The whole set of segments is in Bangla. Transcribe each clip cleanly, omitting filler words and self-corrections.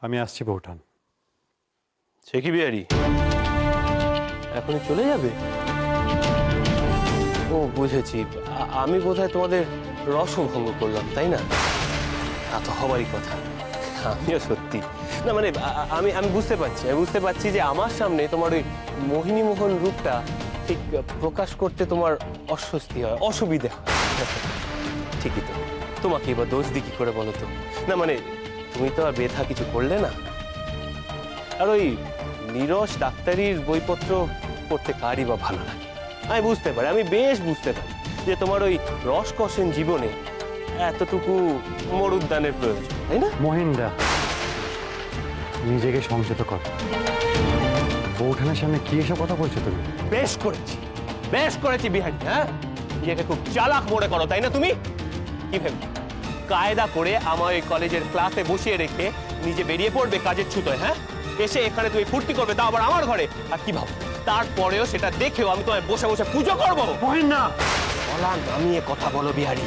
আমি আসছি বউঠান। সে কি বিহারি, এখনই চলে যাবে? ও বুঝেছি, আমি বোধহয় তোমাদের রসভঙ্গ করলাম, তাই না? তা তো হবারই কথা। আমিও সত্যি না, মানে আমি আমি বুঝতে পারছি যে আমার সামনে তোমার ওই মোহিনী মোহন রূপটা ঠিক প্রকাশ করতে তোমার অস্বস্তি হয়, অসুবিধে হয়। ঠিকই তো, তোমাকে এবার দোষ দি কি করে বলো তো? না মানে তুমি তো আর বেথা কিছু করলে না। আর ওই নীরস ডাক্তারির বইপত্র পড়তে কারই বা ভালো লাগে? আমি বুঝতে পারি, আমি বেশ বুঝতে পারি যে তোমার ওই রসকসেন জীবনে এতটুকু মরুদ্যানের প্রয়োজন, তাই না? মহিন্দা, নিজেকে সংযত কর। বউঠানের সামনে কি এসব কথা বলছো তুমি? বেশ করেছি বিহারি। হ্যাঁ, নিজেকে খুব চালাক মনে করো, তাই না? তুমি কি ভেবে কায়দা করে আমার ওই কলেজের ক্লাসে বসিয়ে রেখে নিজে বেরিয়ে পড়বে কাজের ছুতোয়? হ্যাঁ, এসে এখানে তুমি ফুর্তি করবে, তা আবার আমার ঘরে। আর কি ভাবো, তারপরেও সেটা দেখেও আমি তোমায় বসে বসে পুজো করবো? মহিন্দা, গলা নামিয়ে কথা বলো বিহারি,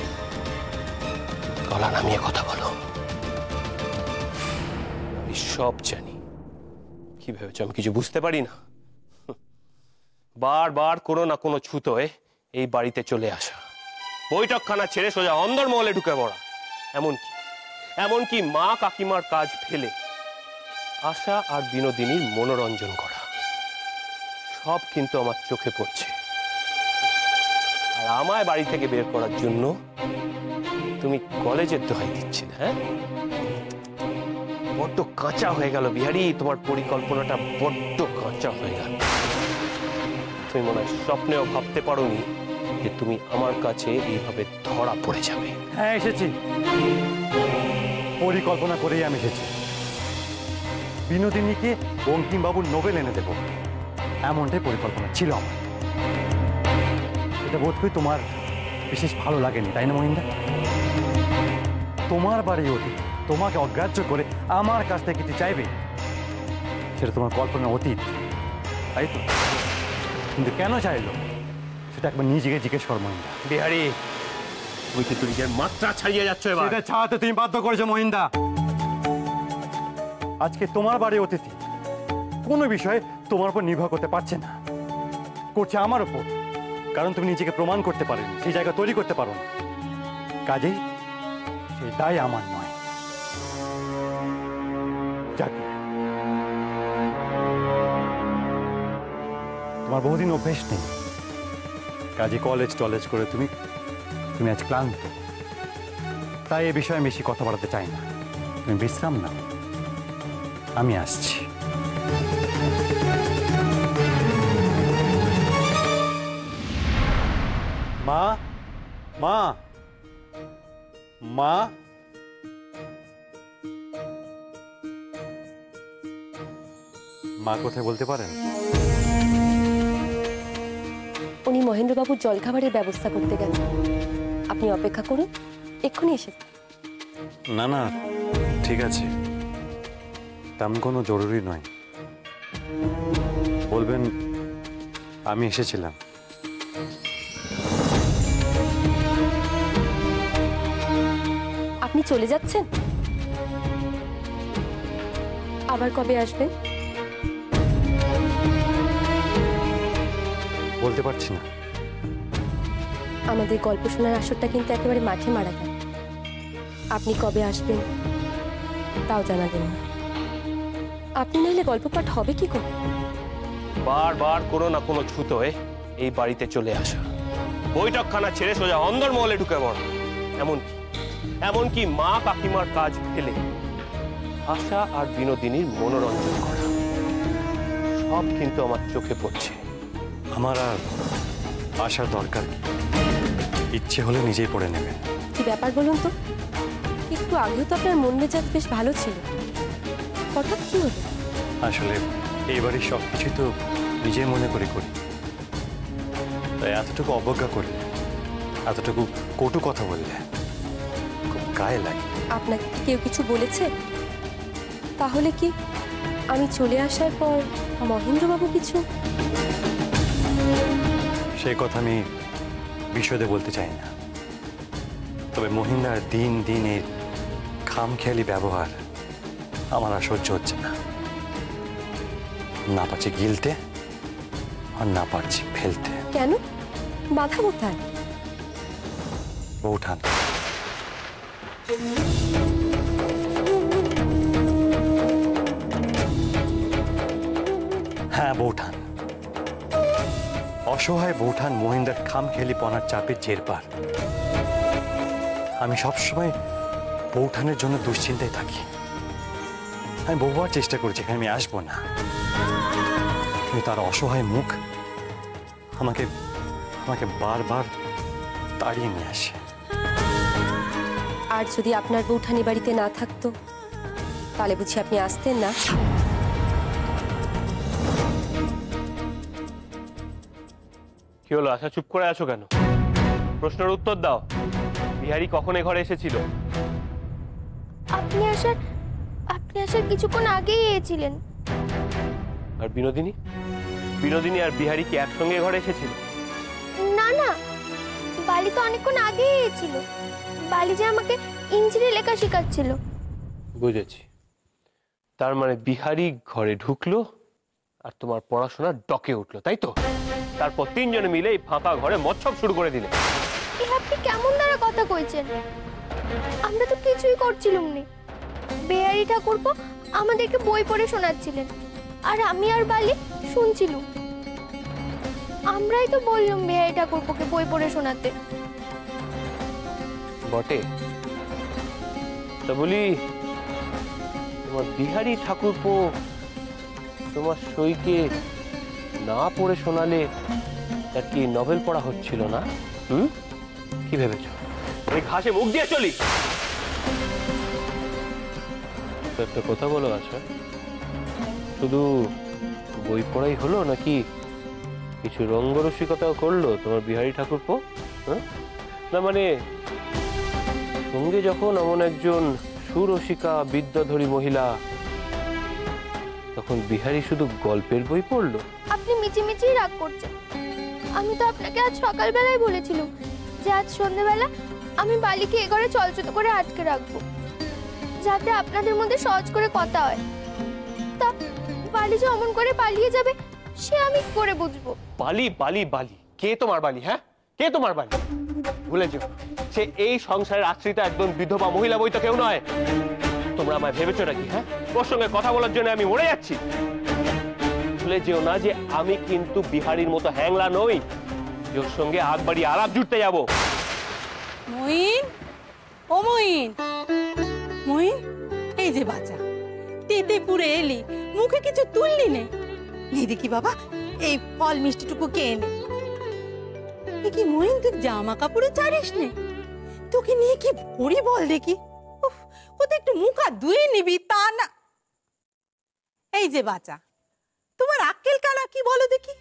গলা নামিয়ে কথা বলো। আমি সব জানি। কি ভেবেছো আমি কিছু বুঝতে পারি না? বারবার কোনো না কোনো ছুতোয় এই বাড়িতে চলে আসা, বৈঠকখানা ছেড়ে সোজা অন্দরমহলে ঢুকে পড়া, এমনকি মা কাকিমার কাজ ফেলে আশা আর বিনোদিনীর মনোরঞ্জন করা, সব কিন্তু আমার চোখে পড়ছে। আর আমায় বাড়ি থেকে বের করার জন্য তুমি কলেজের দোহাই দিচ্ছিলে? হ্যাঁ, বড্ড কাঁচা হয়ে গেল বিহারি, তোমার পরিকল্পনাটা বড্ড কাঁচা হয়ে গেল। তুমি মনে হয় স্বপ্নেও ভাবতে পারোনি যে তুমি আমার কাছে এইভাবে ধরা পড়ে যাবে। হ্যাঁ এসেছি, পরিকল্পনা করেই আমি এসেছি। বিনোদিনীকে বঙ্কিমবাবুর নোবেল এনে দেব, এমনটাই পরিকল্পনা ছিল আমার। এটা বোধ করি তোমার বিশেষ ভালো লাগেনি, তাই না মহিন্দা? তোমার বাড়ি অতীত, তোমাকে অগ্রাহ্য করে আমার কাছ থেকে কিছু চাইবে, সেটা তোমার কল্পনার অতীত, তাই তো? কিন্তু কেন চাইলো সেটা একবার নিজেকে জিজ্ঞেস কর মহিন্দা। বিহারি, তুমি কিন্তু নিজের মাত্রা ছাড়িয়ে যাচ্ছ এবার। সেটা ছাড়াতে তুমি বাধ্য করেছো মহিন্দা। আজকে তোমার বাড়ি অতিথি কোনো বিষয়ে তোমার উপর নির্ভর করতে পারছে না, করছে আমার উপর। কারণ তুমি নিজেকে প্রমাণ করতে পারোনি, সেই জায়গা তৈরি করতে পারো না। কাজেই সেই দায় আমার নয়। যাকে তোমার বহুদিন অভ্যেস নেই, কাজে কলেজ টলেজ করে তুমি আজ ক্লান্ত, তাই এ বিষয়ে বেশি কথা বাড়াতে চাই না। তুমি বিশ্রাম নাও, আমি আসছি। মা, মা, মা, মা কোথায় বলতে পারেন? উনি মহেন্দ্রবাবুর জলখাবারের ব্যবস্থা করতে গেলেন, আপনি অপেক্ষা করুন, এক্ষুনি এসে। না না, ঠিক আছে, তেমন কোনো জরুরি নয়। বলবেন আমি এসেছিলাম। আপনি চলে যাচ্ছেন? আবার কবে আসবেন? বলতে পারছি না। আমাদের গল্প শোনার আসরটা কিন্তু একেবারে মাঠে মারা গেল। আপনি কবে আসবেন তাও জানাবেন না। আপনি নইলে গল্প পাঠ হবে কি করে? বারবার কোনো না কোনো ছুতোয় এই বাড়িতে চলে আসা, বৈঠকখানা ছেড়ে সোজা অন্দরমহলে ঢুকে পড়া, এমনকি মা কাকিমার কাজ ফেলে আশা আর বিনোদিনীর মনোরঞ্জন করা, সব কিন্তু আমার চোখে পড়ছে। আমার আর আসার দরকার কি? ইচ্ছে হলে নিজেই পড়ে নেবেন। কি ব্যাপার বলুন তো? একটু আগেও তো আপনার মন মেজাজ বেশ ভালো ছিল, হঠাৎ কি হলো? আসলে এই বাড়ির সব কিছুই তো নিজের মনে করে করি, তাই এতটুকু অবজ্ঞা করলে, এতটুকু কটু কথা বললে খুব গায়ে লাগে। আপনাকে কেউ কিছু বলেছে? তাহলে কি আমি চলে আসার পর মহেন্দ্রবাবু কিছু? সেই কথা আমি বিশদে বলতে চাই না, তবে মহিন্দার দিন দিন এর খামখেয়ালি ব্যবহার আমার আর সহ্য হচ্ছে না, না পারছি গিলতে আর না পারছি ফেলতে। কেন? বাধা কোথায়? বৌঠান, হ্যাঁ বৌঠান, অসহায় বৌঠান মহিন্দার খামখেয়ালি পনার চাপে জের পার। আমি সবসময় বৌঠানের জন্য দুশ্চিন্তায় থাকি। আমি বহুবার চেষ্টা করেছি এখানে আমি আসবো না, কিন্তু তার অসহায় মুখ আমাকে আমাকে বারবার তাড়িয়ে নিয়ে আসে। আর যদি আপনার বৌঠানি বাড়িতে না থাকতো তাহলে বুঝি আপনি আসতেন না? কি হলো, আশা চুপ করে আছো কেন? প্রশ্নের উত্তর দাও। বিহারি কখন এ ঘরে এসেছিল? আপনি আসার কিছুক্ষণ আগেই এসেছিলেন। আর বিনোদিনী? বিনোদিনী আর বিহারি কি একসঙ্গে এ ঘরে এসেছিল? না না, বালি তো অনেকক্ষণ আগেই এসেছিল। বালি যে আমাকে ইঞ্জিনে লেখা শেখাচ্ছিল। বুঝেছি, তার মানে বিহারি ঘরে ঢুকলো আর তোমার পড়াশোনা ডকে উঠলো, তাই তো? তারপর তিনজনে মিলে এই ফাঁকা ঘরে মৎসব শুরু করে দিলে। এ আপনি কেমন দ্বারা কথা কইছেন? আমরা তো কিছুই করছিলাম না। বেহারি ঠাকুরপো আমাদেরকে বই পড়ে শোনাচ্ছিলেন, আর আমি আর বালি শুনছিলাম। আমরাই তো বললাম বেহারি ঠাকুরপোকে বই পড়ে শোনাতে। বটে, তা বলি তোমার বিহারি ঠাকুরপো তোমার সইকে না পড়ে শোনালে তার কি নভেল পড়া হচ্ছিল না? কি ভেবেছ এই ঘাসে মুখ দিয়ে চলি? তো একটা কথা বলো, আচ্ছা শুধু বই পড়াই হলো নাকি কিছু রঙ্গরসিকতাও করলো তোমার বিহারি ঠাকুরপো? না মানে সঙ্গে যখন এমন একজন সুরসিকা বিদ্যাধরী মহিলা, তখন বিহারি শুধু গল্পের বই পড়লো? আপনি মিছিমিছি রাগ করছেন। আমি তো আপনাকে আজ সকালবেলায় বলেছিলাম যে আজ সন্ধ্যেবেলা আমি বালিকে এ ঘরে চলচত করে আটকে রাখবো, যাতে আপনাদের মধ্যে সহজ করে কথা হয়। তা বালি যে অমন করে পালিয়ে যাবে সে আমি কি করে বুঝবো? বালি বালি বালি, কে তোমার বালি? হ্যাঁ, কে তোমার বালি? ভুলে যেও, সে এই সংসারের আশ্রিতা একদম বিধবা মহিলা, বই তো কেউ নয়। তোমরা আমায় ভেবেছো নাকি? হ্যাঁ, ওর সঙ্গে কথা বলার জন্য আমি মরে যাচ্ছি। ভুলে যেও না যে আমি কিন্তু বিহারীর মতো হ্যাংলা নই, ওর সঙ্গে আগ বাড়িয়ে আলাপ জুড়তে যাবো। মইন, ও মইন, মইন, এই যে বাচ্চা তেতে পুরে এলি, মুখে কিছু তুললি নে। নেই দেখি বাবা, এই ফল মিষ্টিটুকু কে এনে। কি মইন, তুই জামা কাপড়ে ছাড়িস নে? তোকে নিয়ে কি করি বল দেখি। উফ, কোথায় একটু মুখ হাত ধুয়ে নিবি তা না। এই যে বাচ্চা, তোমার আক্কেল কানা কি বলো দেখি?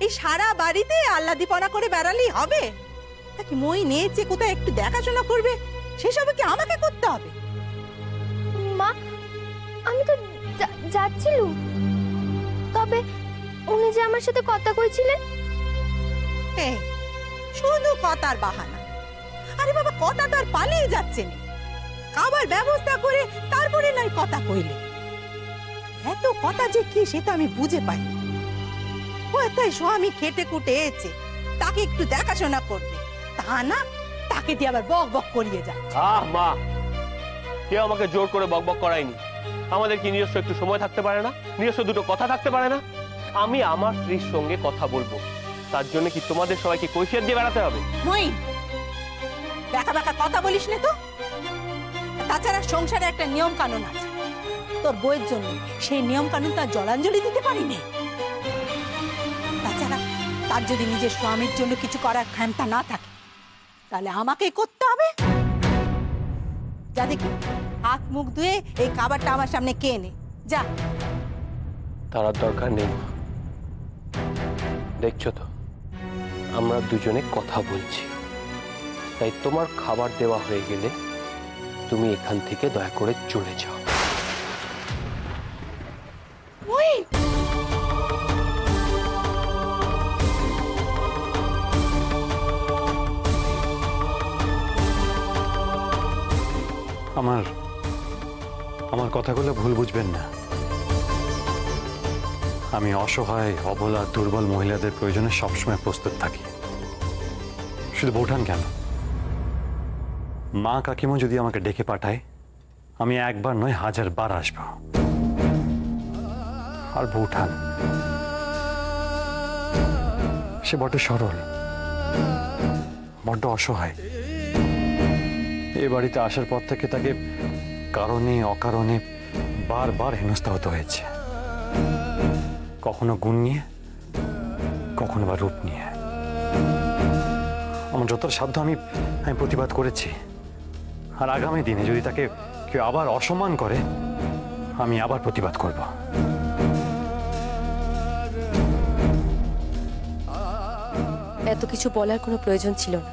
এই সারা বাড়িতে আল্লাদিপনা করে বেড়ালেই হবে? কি মই নেচে কোথায় একটু দেখাশোনা করবে, সেসবে কি আমাকে করতে হবে? মা, আমি তো যাচ্ছিলাম, তবে উনি যে আমার সাথে কথা কইছিলেন। এই শুধু কথার বাহানা। আরে বাবা, কথা তো আর পালিয়ে যাচ্ছে না। খাবার ব্যবস্থা করে তারপরে নাই কথা কইলে। এত কথা যে কি সে তো আমি বুঝে পাই। ও তাই স্বামী খেটে কুটে এসেছে, তাকে একটু দেখাশোনা করবে, তা না তাকে দিয়ে আবার বক বক করিয়ে যায়। আহ মা, কেউ আমাকে জোর করে বক বক করায়নি। আমাদের কি নিজস্ব একটু সময় থাকতে পারে না? নিজস্ব দুটো কথা থাকতে পারে না? আমি আমার স্ত্রীর সঙ্গে কথা বলবো, তার জন্য কি তোমাদের সবাইকে কৈফিয়ত দিয়ে বেড়াতে হবে? মই দেখা দেখা কথা বলিস না তো। তাছাড়া সংসারে একটা নিয়ম কানুন আছে, তোর বইয়ের জন্য সেই নিয়ম কানুন তার জলাঞ্জলি দিতে পারিনি। তাছাড়া তার যদি নিজের স্বামীর জন্য কিছু করার ক্ষমতা না থাকে, তাহলে আমাকে করতে হবে। যা দেখি, হাত মুখ ধুয়ে এই খাবারটা আমার সামনে কে নে যা। তার দরকার নেই মা, দেখছো তো আমরা দুজনে কথা বলছি। তাই তোমার খাবার দেওয়া হয়ে গেলে তুমি এখান থেকে দয়া করে চলে যাও। আমার আমার আমার কথাগুলো ভুল বুঝবেন না। আমি অসহায়, অবলা, দুর্বল মহিলাদের প্রয়োজনে সবসময় প্রস্তুত থাকি। শুধু বৌঠান কেন, মা কাকিমা যদি আমাকে ডেকে পাঠায়, আমি একবার নয় 1000 বার আসব। আর বৌঠান, সে বড্ড সরল, বড্ড অসহায়। এ বাড়িতে আসার পর থেকে তাকে কারণে অকারণে বারবার হেনস্থা হতে হয়েছে, কখনো গুণ নিয়ে, কখনো বা রূপ নিয়ে। আমার যতটা সাধ্য আমি প্রতিবাদ করেছি। আর আগামী দিনে যদি তাকে কেউ আবার অসম্মান করে, আমি আবার প্রতিবাদ করব। এত কিছু বলার কোনো প্রয়োজন ছিল না,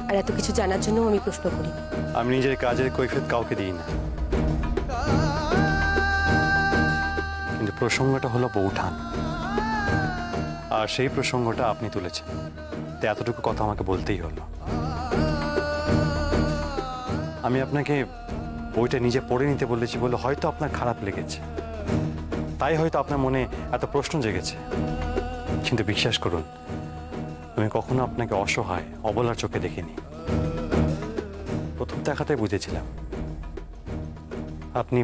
আর এত কিছু জানার জন্য আমি প্রশ্ন করি। আমি নিজের কাজের কৈফিয়ত কাউকে দিই না, কিন্তু প্রসঙ্গটা হলো বৌঠান, আর সেই প্রসঙ্গটা আপনি তুলেছেন, তাই এতটুকু কথা আমাকে বলতেই হলো। আমি আপনাকে বইটা নিজে পড়ে নিতে বলেছি বলে হয়তো আপনার খারাপ লেগেছে, তাই হয়তো আপনার মনে এত প্রশ্ন জেগেছে। কিন্তু বিশ্বাস করুন, আমি কখনো আপনাকে অসহায়, অবলার চোখে দেখিনি। প্রথম দেখাতে বুঝেছিলাম আপনি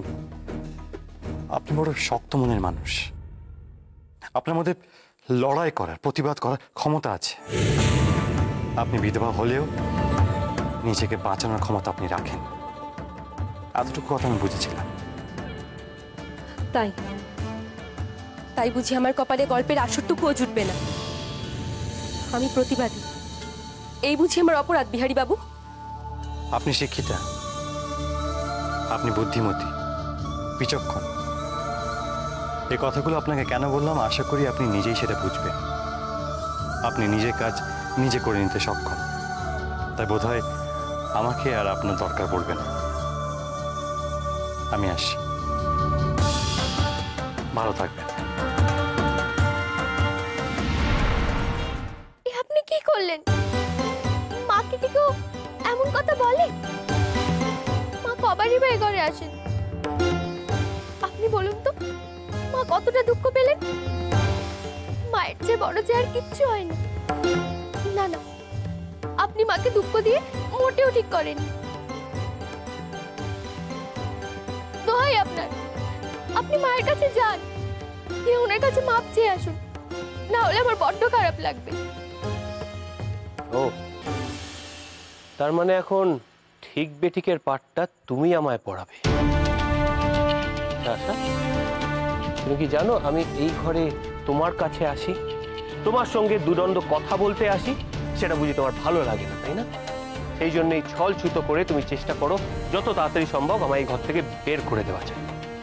আপনি বড় শক্ত মনের মানুষ। আপনার মধ্যে লড়াই করার, প্রতিবাদ করার ক্ষমতা আছে। আপনি বিধবা হলেও নিজেকে বাঁচানোর ক্ষমতা আপনি রাখেন, এতটুকু কথা আমি বুঝেছিলাম। তাই তাই বুঝি আমার কপালে গল্পের আসরটুকুও জুটবে না? আমি প্রতিবাদী, এই বুঝি আমার অপরাধ বিহারী বাবু? আপনি শিক্ষিতা, আপনি বুদ্ধিমতী, বিচক্ষণ। এই কথাগুলো আপনাকে কেন বললাম, আশা করি আপনি নিজেই সেটা বুঝবেন। আপনি নিজের কাজ নিজে করে নিতে সক্ষম, তাই বোধহয় আমাকে আর আপনার দরকার পড়বে না। আমি আসছি, ভালো থাকবেন। আপনি কি করলেন? মাকে কি কেউ এমন কথা বলে? মা কবারই বা এ ঘরে আসেন? আপনি বলুন তো, মা কতটা দুঃখ পেলেন? মায়ের চেয়ে বড় যে আর কিচ্ছু হয়নি। না না, আপনি মাকে দুঃখ দিয়ে মোটেও ঠিক করেননি। দোহাই আপনার, আপনি মায়ের কাছে যান, গিয়ে ওনার কাছে মাপ চেয়ে আসুন, না হলে আমার বড্ড খারাপ লাগবে। ও, তার মানে এখন ঠিক বেঠিকের পাঠটা তুমি আমায় পড়াবে। আচ্ছা, তুমি কি জানো আমি এই ঘরে তোমার কাছে আসি, তোমার সঙ্গে দুদণ্ড কথা বলতে আসি, সেটা বুঝি তোমার ভালো লাগে না, তাই না? সেই জন্যই ছল ছুতো করে তুমি চেষ্টা করো যত তাড়াতাড়ি সম্ভব আমার এই ঘর থেকে বের করে দেওয়া যায়,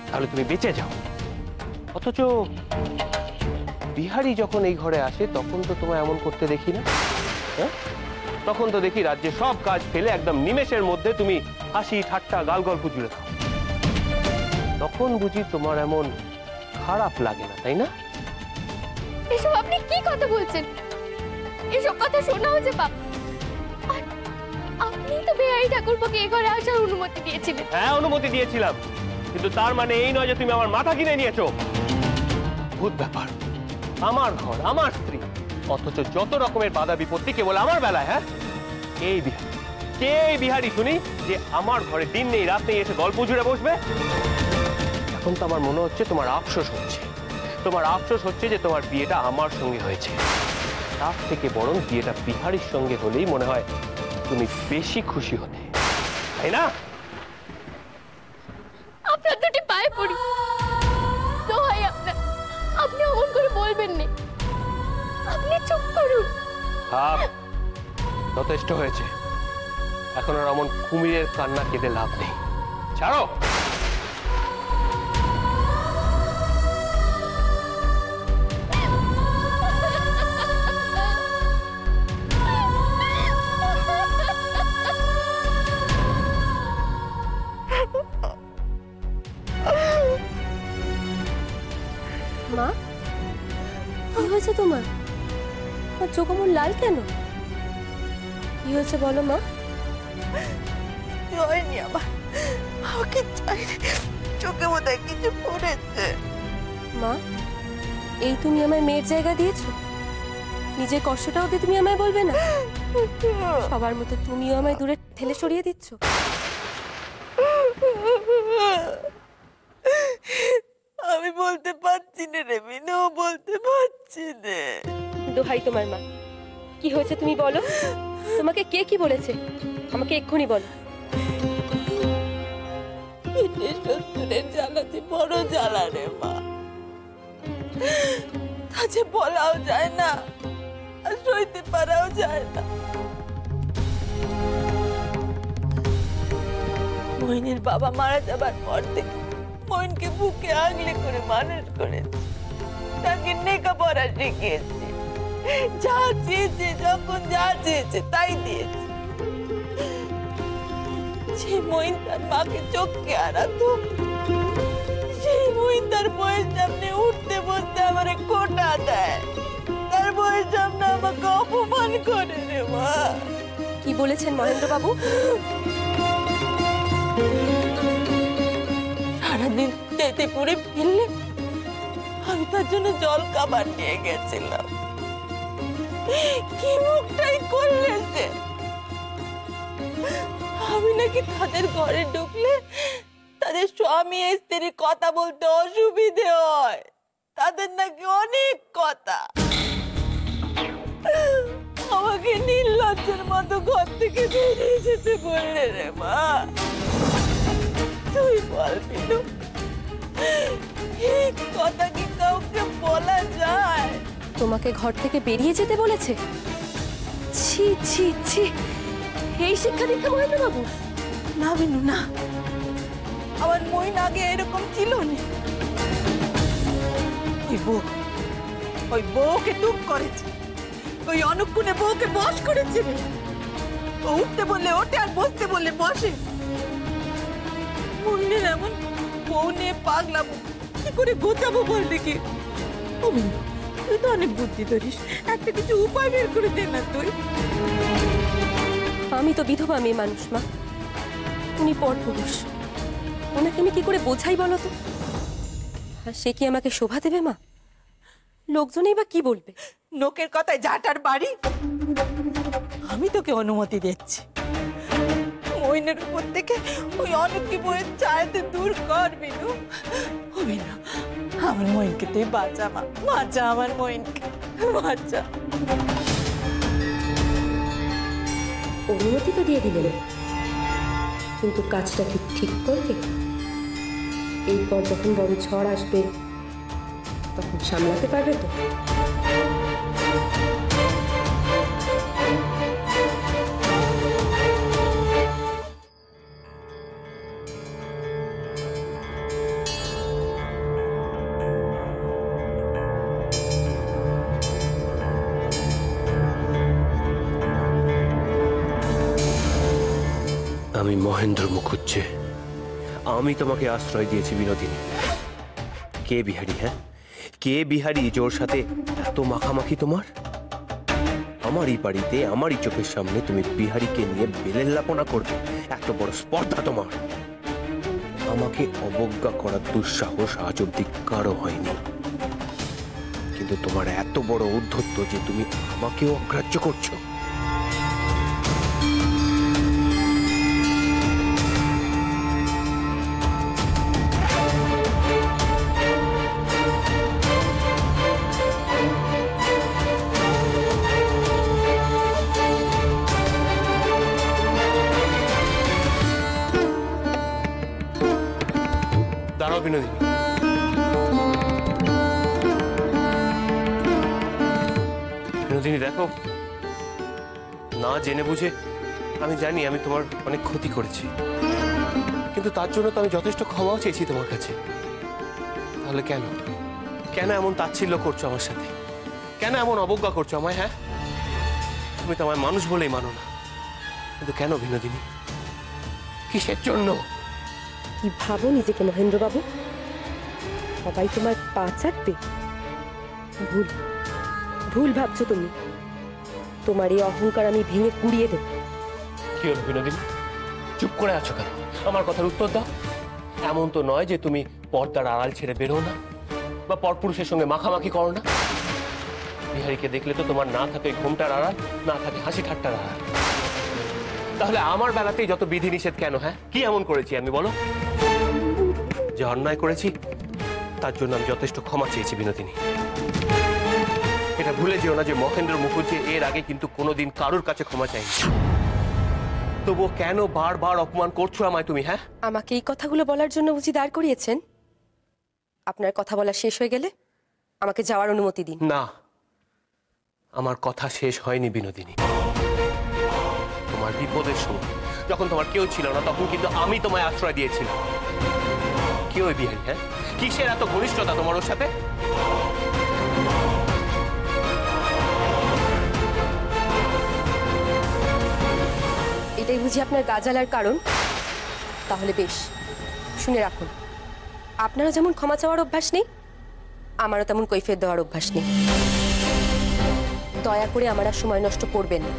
তাহলে তুমি বেঁচে যাও। অথচ বিহারী যখন এই ঘরে আসে তখন তো তোমায় এমন করতে দেখি না। হ্যাঁ, তখন তো দেখি রাজ্যে সব কাজ ফেলে একদম নিমেষের মধ্যে তুমি হাসি ঠাট্টা গাল গল্প জুড়ে দাও। তখন বুঝি তোমার এমন খারাপ লাগে না, তাই না? এসব আপনি কি কথা বলছেন? এসব কথা শোনা হচ্ছে পাপ। আর আপনি তো বিহারী ঠাকুরপোকে এ ঘরে আসার অনুমতি দিয়েছিলেন। হ্যাঁ, অনুমতি দিয়েছিলাম, কিন্তু তার মানে এই নয় যে তুমি আমার মাথা কিনে নিয়েছো। ভূত ব্যাপার, আমার ঘর, আমার স্ত্রী, অথচ যত রকমের বাধা বিপত্তি কেবল আমার বেলায়। হ্যাঁ, এই বিহারী, কে এই বিহারী শুনি যে আমার ঘরে দিন নেই রাত নেই এসে গল্প জুড়ে বসবে? এখন তো আমার মনে হচ্ছে তোমার আফসোস হচ্ছে, তোমার আফসোস হচ্ছে যে তোমার বিয়েটা আমার সঙ্গে হয়েছে। তার থেকে বরং বিয়েটা বিহারীর সঙ্গে হলেই মনে হয় তুমি বেশি খুশি হতে, তাই না? আপনার দুটি পায়ে পড়ি, দোহাই আপনার, আপনি অমন করে বলবেন না। আপনি চুপ করুন। থাক, যথেষ্ট হয়েছে। এখন আর অমন কুমিরের কান্না কেঁদে লাভ নেই, ছাড়ো। মা, কি হয়েছে তোমার? আর চোখ আমার লাল কেন? কি হয়েছে বলো মা? হয়নি আবার, আমাকে চোখে বোধহয় কিছু পড়েছে। মা, এই তুমি আমার মেয়ের জায়গা দিয়েছো? নিজের কষ্টটাও দিয়ে তুমি আমায় বলবে না? সবার মতো তুমিও আমায় দূরে ঠেলে সরিয়ে দিচ্ছ। আমি বলতে পারছি না রে মিনু, বলতে পারছি না। দোহাই তোমার মা, কি হয়েছে তুমি বলো। তোমাকে কে কি বলেছে আমাকে এক্ষুনি বলো। শত্রুরের জ্বালা যে বড় জ্বালা রে মা, তা যে বলাও যায় না আর সইতে পারাও যায় না। মইনের বাবা মারা যাবার পর থেকে মইনকে বুকে আগলে করে মানুষ করেছি, তাকে লেখাপড়া শিখিয়েছি, যা চেয়েছে যখন যা চেয়েছে তাই দিয়েছি। যে মইন তার মাকে চোখকে হারাতো, সেই মইন তার বইয়ের সামনে উঠতে বসতে আমারে কোটা দেয়, তার বইয়ের সামনে আমাকে অপমান করে রে মা। কি বলেছেন মহেন্দ্র বাবু? সারাদিন তেতে পড়ে ফেললে আমি তার জন্য জল খাবার নিয়ে গেছিলাম। কি মুখটাই করলে সে, আমি নাকি তাদের ঘরে ঢুকলে তাদের স্বামী স্ত্রীর কথা বলতে অসুবিধে হয়, তাদের নাকি অনেক কথা। আমাকে নির্লজ্জের মতো ঘর থেকে বেরিয়ে যেতে বললে রে মা। তুই বল বিনু, এই কথা কি কাউকে বলা যায়? তোমাকে ঘর থেকে বেরিয়ে যেতে বলেছে? ছি ছি ছি, এই শিক্ষা দীক্ষা মহেন্দ্র বাবু? না বিনু না, আমার মইন আগে এরকম ছিল না। ওই বউকে তুপ করেছে, ওই অনুকুনে বউকে বশ করেছে। ও উঠতে বললে ওঠে আর বসতে বললে বসে। মইনের এমন বউ নিয়ে পাগলাম, কি করে গোছাবো বল দেখি। ও বিনু, তুই তো অনেক বুদ্ধি ধরিস, একটা কিছু উপায় বের করে দে না তুই। আমি তো বিধবা মেয়ে মানুষ মা, উনি পরপুরুষ, ওনাকে আমি কি করে বোঝাই বলো তো? আর সে কি আমাকে শোভা দেবে মা? লোকজনই বা কি বলবে? লোকের কথায় যাটার বাড়ি। আমি তোকে অনুমতি দিচ্ছি, মইনের উপর থেকে ওই অনেককে বইয়ের চাইতে দূর কর বিনু। ও বিনু, আমার মইনকে তুই বাঁচা মা, বাঁচা আমার মইনকে, বাঁচা। অনুমতি তো দিয়ে দিলেন, কিন্তু কাজটা কি ঠিক করবে? এরপর যখন বড় ঝড় আসবে তখন সামলাতে পারবে তো? আমি মহেন্দ্র মুখুজ্জে, আমি তোমাকে আশ্রয় দিয়েছি বিনোদিনী। কে বিহারি? হ্যাঁ, কে বিহারি জোর সাথে এত মাখামাখি তোমার? আমারই বাড়িতে আমারই চোখের সামনে তুমি বিহারিকে নিয়ে বেলেল্লাপনা করবে, এত বড় স্পর্ধা তোমার? আমাকে অবজ্ঞা করার দুঃসাহস আজ অব্দি কারো হয়নি, কিন্তু তোমার এত বড় ঔদ্ধত্য যে তুমি আমাকেও অগ্রাহ্য করছো। দাঁড়াও বিনোদিনী, বিনোদিনী দেখো, না জেনে বুঝে আমি জানি আমি তোমার অনেক ক্ষতি করেছি, কিন্তু তার জন্য তো আমি যথেষ্ট ক্ষমাও চেয়েছি তোমার কাছে। তাহলে কেন কেন এমন তাচ্ছিল্য করছো আমার সাথে? কেন এমন অবজ্ঞা করছো আমায়? হ্যাঁ, তুমি তো আমায় মানুষ বলেই মানো না, কিন্তু কেন বিনোদিনী? কিসের জন্য? কি ভাবো নিজেকে মহেন্দ্র বাবু? সবাই তোমার পা চাটবে? ভুল ভুল ভাবছো তুমি। তোমার এই অহংকার আমি ভেঙে কুড়িয়ে দেব। কি হলো বিনোদিনী, চুপ করে আছো কেন? আমার কথার উত্তর দাও। এমন তো নয় যে তুমি পর্দার আড়াল ছেড়ে বেরো না, বা পরপুরুষের সঙ্গে মাখামাখি করো না। বিহারীকে দেখলে তো তোমার না থাকে ঘুমটার আড়াল, না থাকে হাসি ঠাট্টার আড়াল। তাহলে আমার বেলাতেই যত বিধি নিষেধ কেন? হ্যাঁ, কি এমন করেছি আমি, বলো? যে অন্যায় করেছি তার জন্য আমি যথেষ্ট ক্ষমা চেয়েছি বিনোদিনী। এটা ভুলে যেও না যে মহেন্দ্র মুখুজ্জি এর আগে কিন্তু কোনোদিন কারোর কাছে ক্ষমা চাইনি। তবুও কেন বারবার অপমান করছো আমায় তুমি? হ্যাঁ, আমাকে এই কথাগুলো বলার জন্য বুঝি দাঁড় করিয়েছেন? আপনার কথা বলা শেষ হয়ে গেলে আমাকে যাওয়ার অনুমতি দিন। না, আমার কথা শেষ হয়নি বিনোদিনী। তোমার বিপদের সময় যখন তোমার কেউ ছিল না, তখন কিন্তু আমি তোমায় আশ্রয় দিয়েছিলাম। কি ওই বিহারী? হ্যাঁ, কিসের এত ঘনিষ্ঠতা তোমার ওর সাথে? এটাই বুঝি আপনার গা জ্বালার কারণ? তাহলে বেশ, শুনে রাখুন, আপনারও যেমন ক্ষমা চাওয়ার অভ্যাস নেই, আমারও তেমন কৈফিয়ত দেওয়ার অভ্যাস নেই। দয়া করে আমার আর সময় নষ্ট করবেন না।